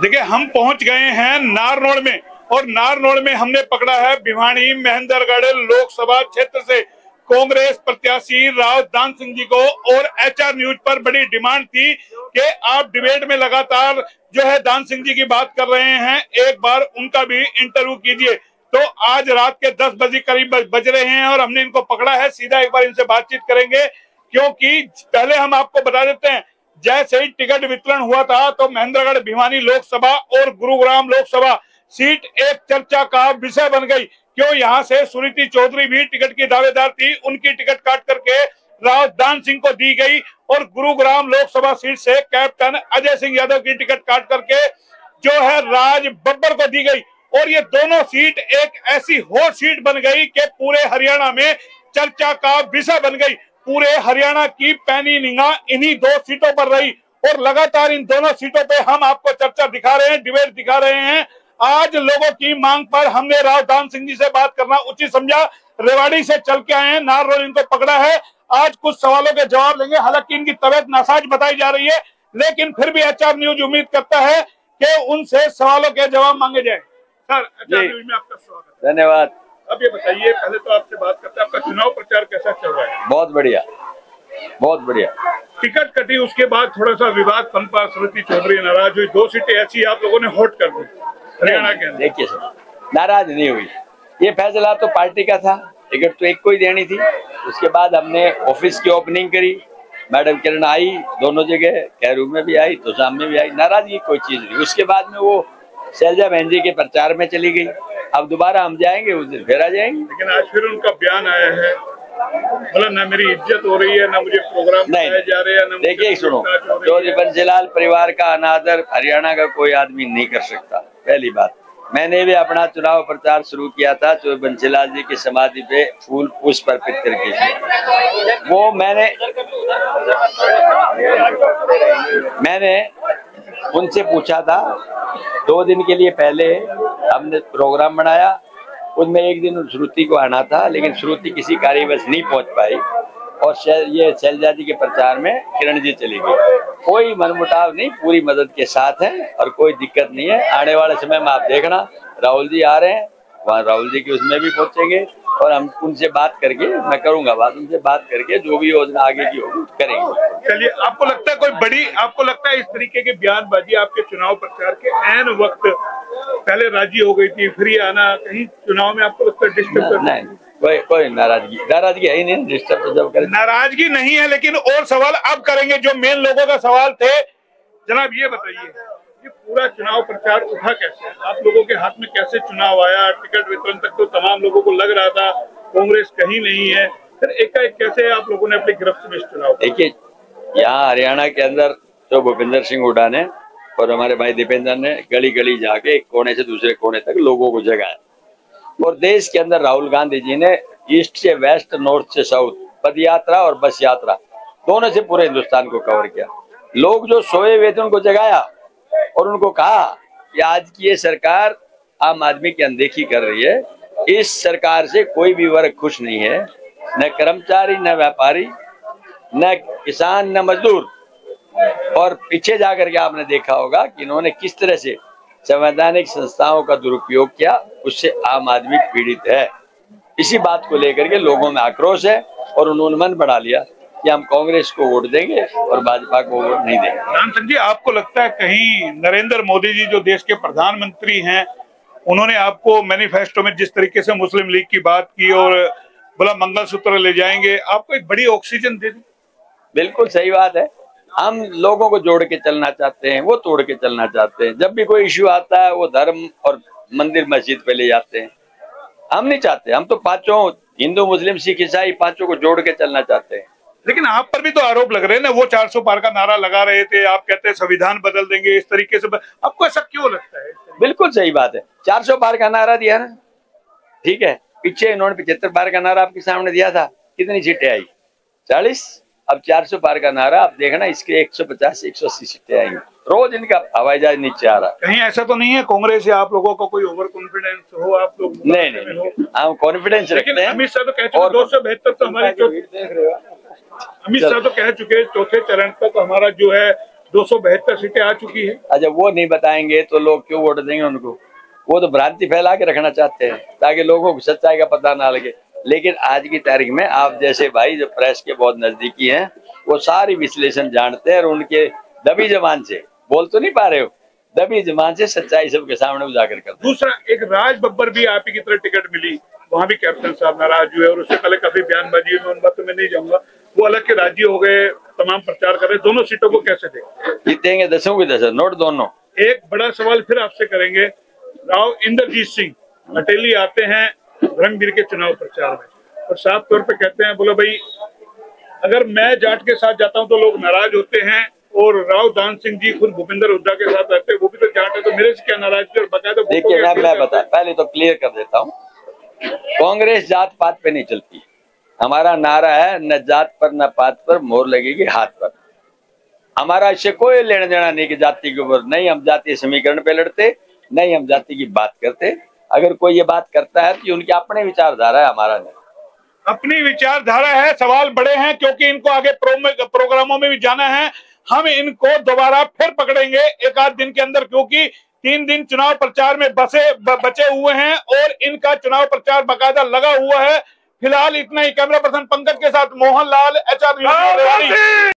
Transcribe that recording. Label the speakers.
Speaker 1: देखिए, हम पहुंच गए हैं नारनौल में और नारनौल में हमने पकड़ा है भिवानी महेंद्रगढ़ लोकसभा क्षेत्र से कांग्रेस प्रत्याशी राव दान सिंह जी को। और एचआर न्यूज पर बड़ी डिमांड थी कि आप डिबेट में लगातार जो है दान सिंह जी की बात कर रहे हैं, एक बार उनका भी इंटरव्यू कीजिए। तो आज रात के 10 बजे करीब बज रहे हैं और हमने इनको पकड़ा है। सीधा एक बार इनसे बातचीत करेंगे, क्योंकि पहले हम आपको बता देते हैं, जैसे ही टिकट वितरण हुआ था तो महेंद्रगढ़ भिवानी लोकसभा और गुरुग्राम लोकसभा सीट एक चर्चा का विषय बन गई। क्यों यहाँ से सुनीति चौधरी भी टिकट की दावेदार थी, उनकी टिकट काट करके राव दान सिंह को दी गई और गुरुग्राम लोकसभा सीट से कैप्टन अजय सिंह यादव की टिकट काट करके जो है राज बब्बर को दी गई। और ये दोनों सीट एक ऐसी हॉट सीट बन गई कि पूरे हरियाणा में चर्चा का विषय बन गई। पूरे हरियाणा की पैनी निगाह इन्हीं दो सीटों पर रही और लगातार इन दोनों सीटों पे हम आपको चर्चा दिखा रहे हैं, डिबेट दिखा रहे हैं। आज लोगों की मांग पर हमने राव दान सिंह जी से बात करना उचित समझा। रेवाड़ी से चल के आए हैं, नारनौल इनको पकड़ा है। आज कुछ सवालों के जवाब लेंगे। हालांकि इनकी तबीयत नासाज बताई जा रही है, लेकिन फिर भी एचआर न्यूज उम्मीद करता है कि उनसे सवालों के जवाब मांगे जाए। सर, एचआर न्यूज में आपका स्वागत।
Speaker 2: धन्यवाद।
Speaker 1: अब ये बताइए, पहले तो आपसे बात करते हैं, आपका चुनाव प्रचार कैसा चल रहा है?
Speaker 2: बहुत बढ़िया, बहुत बढ़िया।
Speaker 1: टिकट कटी, उसके बाद थोड़ा सा विवाद पनपा, सुनीति चौधरी नाराज हुई, 2 सीटें ऐसी आप लोगों ने हॉट कर दी हरियाणा के अंदर।
Speaker 2: देखिए सर, नाराज नहीं हुई, ये फैसला तो पार्टी का था, टिकट तो एक को ही देनी थी। उसके बाद हमने ऑफिस की ओपनिंग करी, मैडम किरण आई दोनों जगह, कैरू में भी आई तो शाम में भी आई, नाराजगी कोई चीज नहीं। उसके बाद में वो शैलजा बहन जी के प्रचार में चली गई। अब दोबारा हम जाएंगे, उस दिन फिर आ जाएंगे।
Speaker 1: लेकिन आज फिर उनका बयान आया है, मतलब ना मेरी इज्जत हो रही है, ना मुझे प्रोग्राम बनाए जा रहे हैं।
Speaker 2: देखिए सुनो, चौधरी बंसीलाल परिवार का अनादर हरियाणा का कोई आदमी नहीं कर सकता। पहली बात, मैंने भी अपना चुनाव प्रचार शुरू किया था चौधरी बंसीलाल जी की समाधि पे फूल पुष्प अर्पित करके। वो मैंने उनसे पूछा था, 2 दिन के लिए पहले हमने प्रोग्राम बनाया, उनमें एक दिन श्रुति को आना था, लेकिन श्रुति किसी कार्यवश नहीं पहुंच पाई और ये शैलजा जी के प्रचार में किरण जी चली गई। कोई मनमुटाव नहीं, पूरी मदद के साथ है और कोई दिक्कत नहीं है। आने वाले समय में आप देखना, राहुल जी आ रहे हैं, वहाँ राहुल जी की उसमें भी पहुंचेंगे और हम उनसे बात करके, मैं करूंगा बात उनसे बात करके, जो भी योजना आगे की होगी करेंगे।
Speaker 1: चलिए, आपको लगता है कोई बड़ी, आपको लगता है इस तरीके की बयानबाजी आपके चुनाव प्रचार के ऐन वक्त, पहले राजी हो गई थी फिर ये आना, कहीं चुनाव में आपको लगता है डिस्टर्ब?
Speaker 2: नहीं, कोई नाराजगी है ही नहीं। डिस्टर्ब जब करें,
Speaker 1: नाराजगी नहीं है। लेकिन और सवाल अब करेंगे जो मेन लोगों का सवाल थे। जनाब ये बताइए, ये पूरा चुनाव प्रचार उठा कैसे? आप लोगों के हाथ में कैसे चुनाव आया? टिकट वितरण तक तो तमाम लोगों को लग रहा था कांग्रेस कहीं नहीं है, फिर एकाएक कैसे आप लोगों ने अपनी गिरफ्त में इस चुनाव?
Speaker 2: देखिए, यहाँ हरियाणा के अंदर तो भूपिंदर सिंह हुड्डा ने और हमारे भाई दीपेंद्र ने गली गली जाके एक कोने से दूसरे कोने तक लोगों को जगाया। और देश के अंदर राहुल गांधी जी ने ईस्ट से वेस्ट, नॉर्थ से साउथ, पद यात्रा और बस यात्रा दोनों से पूरे हिंदुस्तान को कवर किया। लोग जो सोए हुए थे उनको जगाया और उनको कहा कि आज की ये सरकार आम आदमी की अनदेखी कर रही है। इस सरकार से कोई भी वर्ग खुश नहीं है, न कर्मचारी, न व्यापारी, न किसान, न मजदूर। और पीछे जाकर के आपने देखा होगा कि इन्होंने किस तरह से संवैधानिक संस्थाओं का दुरुपयोग किया, उससे आम आदमी पीड़ित है। इसी बात को लेकर के लोगों में आक्रोश है और उन्होंने मन बढ़ा लिया कि हम कांग्रेस को वोट देंगे और भाजपा को वोट नहीं देंगे।
Speaker 1: दान सिंह जी, आपको लगता है कहीं नरेंद्र मोदी जी जो देश के प्रधानमंत्री हैं, उन्होंने आपको मैनिफेस्टो में जिस तरीके से मुस्लिम लीग की बात की और बोला मंगलसूत्र ले जाएंगे, आपको एक बड़ी ऑक्सीजन दे दी?
Speaker 2: बिल्कुल सही बात है। हम लोगों को जोड़ के चलना चाहते हैं, वो तोड़ के चलना चाहते हैं। जब भी कोई इश्यू आता है वो धर्म और मंदिर मस्जिद पे ले जाते हैं। हम नहीं चाहते, हम तो पांचों, हिंदू मुस्लिम सिख ईसाई, पांचों को जोड़ के चलना चाहते हैं।
Speaker 1: लेकिन आप पर भी तो आरोप लग रहे हैं ना, वो 400 पार का नारा लगा रहे थे, आप कहते हैं संविधान बदल देंगे, इस तरीके से आपको ऐसा क्यों लगता है?
Speaker 2: बिल्कुल सही बात है, 400 पार का नारा दिया ना, ठीक है। पीछे इन्होंने 75 पार का नारा आपके सामने दिया था, कितनी सीटें आई? 40। अब 400 पार का नारा आप देखना, इसके 150-180 सीटें आएंगी। रोज इनका हवाई जहाज नीचे आ रहा है।
Speaker 1: कहीं ऐसा तो नहीं है कांग्रेस या आप लोगों को कोई ओवर कॉन्फिडेंस हो आप लोग?
Speaker 2: नहीं, हम कॉन्फिडेंस रखते हैं।
Speaker 1: अमित शाह तो कह चुके 272 तो हमारी, अमित शाह तो कह चुके चौथे चरण तक हमारा जो है 272 सीटें आ चुकी है।
Speaker 2: अच्छा, वो नहीं बताएंगे तो लोग क्यों वोट देंगे उनको? वो तो भ्रांति फैला के रखना चाहते हैं ताकि लोगों को सच्चाई का पता ना लगे। लेकिन आज की तारीख में आप जैसे भाई जो प्रेस के बहुत नजदीकी हैं, वो सारी विश्लेषण जानते हैं और उनके दबी जबान से, बोल तो नहीं पा रहे हो, दबी जबान से सच्चाई सबके सामने उजागर करते हैं।
Speaker 1: दूसरा, एक राज बब्बर भी आप ही की तरह टिकट मिली, वहां भी कैप्टन साहब नाराज हुए और उससे पहले काफी बयानबाजी हुई, उन बातों में नहीं जाऊंगा। वो अलग के राज्य हो गए, तमाम प्रचार कर रहे। दोनों सीटों को कैसे देखें?
Speaker 2: जीतेंगे 10 की 10, नोट दोनों।
Speaker 1: एक बड़ा सवाल फिर आपसे करेंगे। राव इंद्रजीत सिंह अटेली आते हैं रंगबीर के चुनाव प्रचार में और साफ तौर पे कहते हैं, बोलो भाई अगर मैं जाट के साथ जाता हूं तो लोग नाराज होते हैं, और राव दान सिंह जी खुद भूपेंद्र हुड्डा के साथ रहते हैं, वो भी तो जाट है, तो मेरे से क्या नाराजगी? और बकायदा
Speaker 2: देखिए, मैं बता पहले तो क्लियर कर देता हूँ, कांग्रेस जात पात पे नहीं चलती। हमारा नारा है, न जात पर न पात पर, मोहर लगेगी हाथ पर। हमारा इससे कोई लेना देना नहीं कि जाति के ऊपर, नहीं हम जातीय समीकरण पे लड़ते, नहीं हम जाति की बात करते। अगर कोई ये बात करता है तो उनकी अपने विचारधारा है, हमारा नहीं।
Speaker 1: अपनी विचारधारा है। सवाल बड़े हैं क्योंकि इनको आगे प्रोग्रामों में भी जाना है। हम इनको दोबारा फिर पकड़ेंगे एक आध दिन के अंदर, क्योंकि 3 दिन चुनाव प्रचार में बचे हुए हैं और इनका चुनाव प्रचार बाकायदा लगा हुआ है। फिलहाल इतना ही। कैमरा पर्सन पंकज के साथ मोहन लाल, HR न्यूज़।